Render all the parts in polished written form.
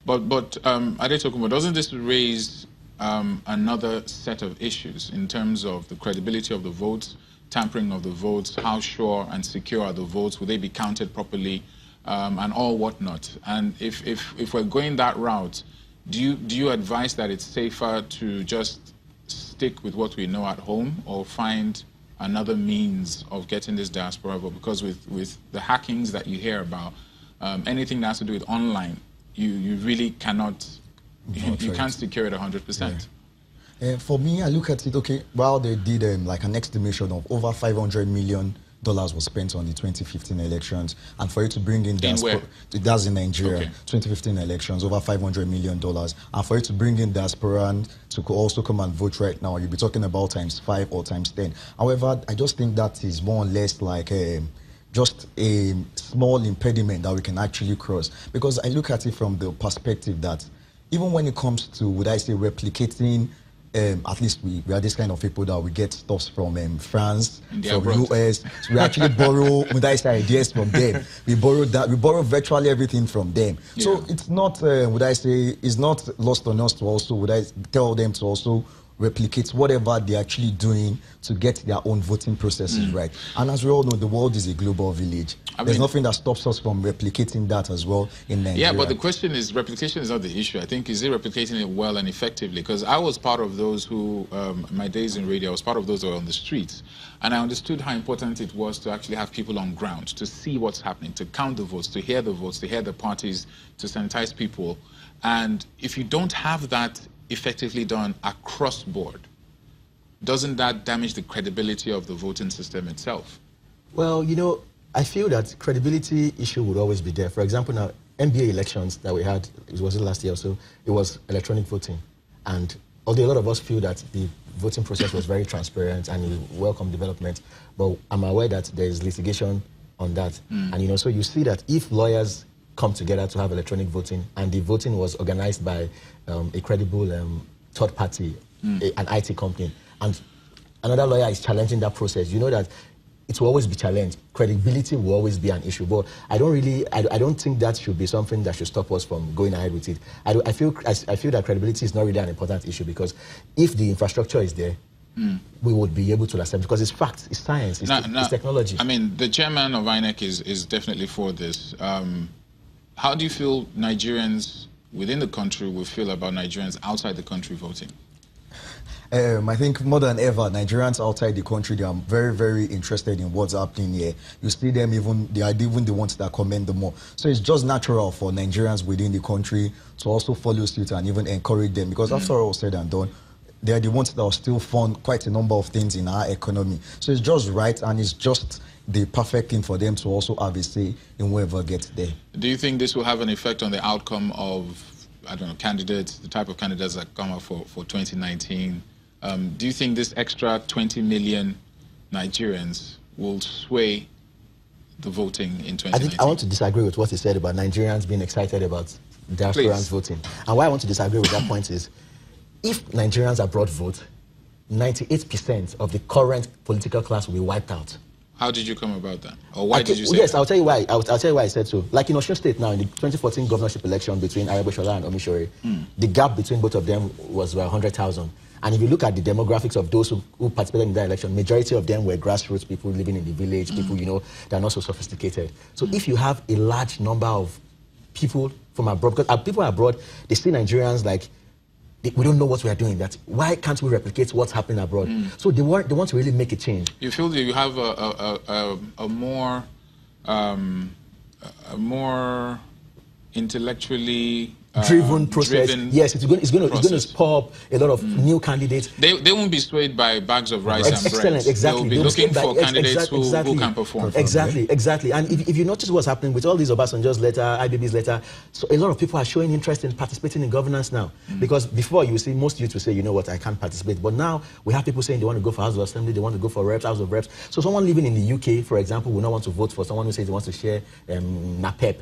But Adetokunbo, doesn't this raise another set of issues in terms of the credibility of the votes, tampering of the votes, how sure and secure are the votes, will they be counted properly, and all whatnot? And if we're going that route, do you advise that it's safer to just stick with what we know at home, or find another means of getting this diaspora vote? Because with the hackings that you hear about, anything that has to do with online, you really cannot, you can't secure it 100%. Yeah. For me, I look at it, okay, well, they did like an estimation of over $500 million was spent on the 2015 elections, and for you to bring in diaspora, that's in Nigeria, okay. 2015 elections, over $500 million, and for you to bring in diaspora to also come and vote right now, you'll be talking about ×5 or ×10. However, I just think that is more or less like just a small impediment that we can actually cross. Because I look at it from the perspective that even when it comes to, would I say, replicating, at least we are this kind of people that we get stuff from France, from US. So we actually borrow, would I say, ideas from them. We borrow virtually everything from them. Yeah. So it's not, would I say, it's not lost on us to also, would I tell them to also replicate whatever they're actually doing to get their own voting processes right. And as we all know, the world is a global village. There's nothing that stops us from replicating that as well in Nigeria. Yeah, but the question is, replication is not the issue. I think, is it replicating it well and effectively? Because I was part of those who, my days in radio, I was part of those who were on the streets. And I understood how important it was to actually have people on ground, to see what's happening, to count the votes, to hear the parties, to sanitize people. And if you don't have that effectively done across board, doesn't that damage the credibility of the voting system itself? Well, you know, I feel that credibility issue would always be there. For example, now, NBA elections that we had, it was last year or so, it was electronic voting. And although a lot of us feel that the voting process was very transparent and we welcome development, but I'm aware that there is litigation on that. And, you know, so you see that if lawyers come together to have electronic voting, and the voting was organized by a credible third party, an IT company, and another lawyer is challenging that process, you know that it will always be challenged. Credibility will always be an issue. But I don't think that should be something that should stop us from going ahead with it. I feel that credibility is not really an important issue, because if the infrastructure is there, we would be able to accept, because it's fact, it's science, it's technology. I mean, the chairman of INEC is definitely for this. How do you feel Nigerians within the country will feel about Nigerians outside the country voting? I think more than ever, Nigerians outside the country, they are very, very interested in what's happening here. You see them, they are even the ones that comment the more. So it's just natural for Nigerians within the country to also follow suit and even encourage them, because after all said and done, they are the ones that will still fund quite a number of things in our economy. So it's just right, and it's just the perfect thing for them to also have a say in whoever gets there. Do you think this will have an effect on the outcome of, I don't know, candidates, the type of candidates that come up for 2019? Do you think this extra 20 million Nigerians will sway the voting in 2019? I want to disagree with what he said about Nigerians being excited about diasporans voting. And why I want to disagree with that point is, if Nigerians abroad vote, 98% of the current political class will be wiped out. How did you come about that? Or why did you say Yes, that? I'll tell you why. I'll tell you why I said so. Like in Osun State now, in the 2014 governorship election between Arabeshola and Omishore, the gap between both of them was about 100,000. And if you look at the demographics of those who participated in that election, majority of them were grassroots people living in the village, people, you know, that are not so sophisticated. So if you have a large number of people from abroad, because people abroad, they see Nigerians like, we don't know what we are doing. That why can't we replicate what's happening abroad? So they want to really make a change. You feel that you have a more intellectually driven process. Yes, it's going to spur up a lot of new candidates. They won't be swayed by bags of rice and bread. Exactly. They'll be looking for candidates who can perform. Exactly. And if you notice what's happening with all these Obasanjo's letter, IBB's letter, so a lot of people are showing interest in participating in governance now. Because before, you see, most youth will say, you know what, I can't participate. But now we have people saying they want to go for House of Assembly, they want to go for reps, House of Reps. So someone living in the UK, for example, will not want to vote for someone who says he wants to share NAPEP.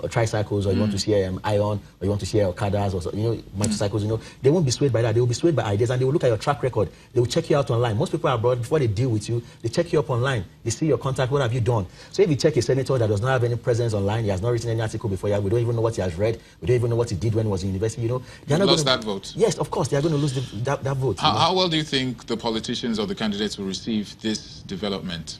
tricycles, or you want to see iron, or you want to see Okadas, or motorcycles, they won't be swayed by that. They will be swayed by ideas, and they will look at your track record. They will check you out online. Most people abroad, before they deal with you, they check you up online. They see your contact, what have you done? So if you check a senator that does not have any presence online, he has not written any article before you, we don't even know what he has read, we don't even know what he did when he was in university, They're not lost that vote. Yes, of course, they are going to lose that vote. How well do you think the politicians or the candidates will receive this development?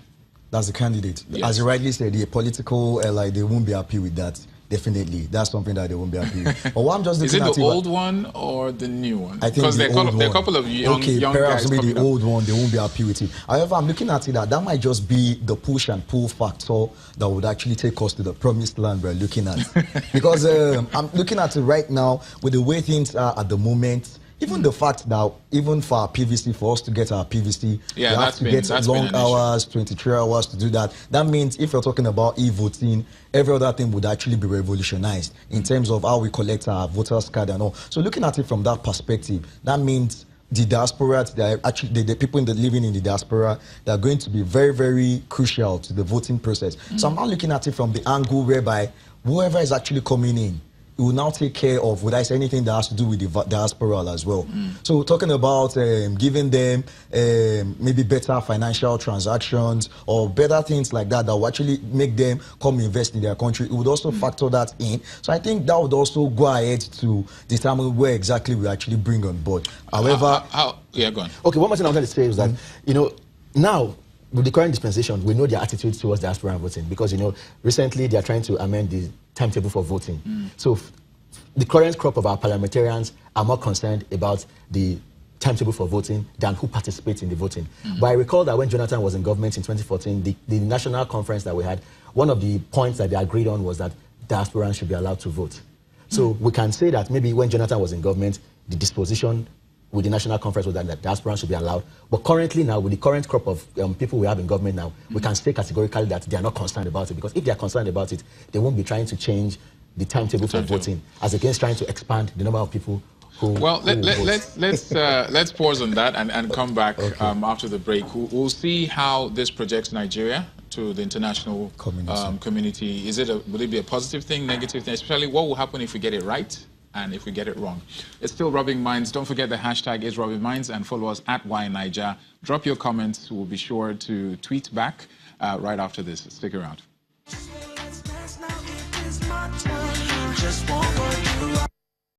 That's the candidate. Yes. As you rightly said, the political, they won't be happy with that. Definitely. That's something that they won't be happy with. But what I'm just looking at... Is it the old one or the new one? I think there are a couple of young perhaps guys. Maybe the old one, they won't be happy with it. However, I'm looking at it that might just be the push and pull factor that would actually take us to the promised land we're looking at. Because I'm looking at it right now with the way things are at the moment. Even the fact that even for our PVC, for us to get our PVC, we have to get long hours, 23 hours to do that. That means if you're talking about e-voting, every other thing would actually be revolutionized in terms of how we collect our voters' card and all. So looking at it from that perspective, that means the diaspora, the people living in the diaspora, they're going to be very, very crucial to the voting process. So I'm not looking at it from the angle whereby whoever is actually coming in, it will now take care of, would I say, anything that has to do with the diaspora as well. So we're talking about giving them maybe better financial transactions or better things like that will actually make them come invest in their country. It would also factor that in. So I think that would also go ahead to determine where exactly we actually bring on board. However... yeah, go on. Okay, one more thing I wanted to say is that, now, with the current dispensation, we know their attitude towards diaspora voting because, recently they are trying to amend the timetable for voting. So the current crop of our parliamentarians are more concerned about the timetable for voting than who participates in the voting. But I recall that when Jonathan was in government in 2014, the national conference that we had, one of the points that they agreed on was that diasporans should be allowed to vote. So we can say that maybe when Jonathan was in government, the disposition with the national conference was that diasporans should be allowed. But currently now, with the current crop of people we have in government now, we can say categorically that they are not concerned about it, because if they are concerned about it, they won't be trying to change the timetable for voting, as against trying to expand the number of people who... Well, let's pause on that and come back after the break. We'll see how this projects Nigeria to the international community. Will it be a positive thing, negative thing? Especially what will happen if we get it right and if we get it wrong? It's still Rubbing Minds. Don't forget the hashtag is Rubbing Minds and follow us at YNiger. Drop your comments. We'll be sure to tweet back right after this. Stick around.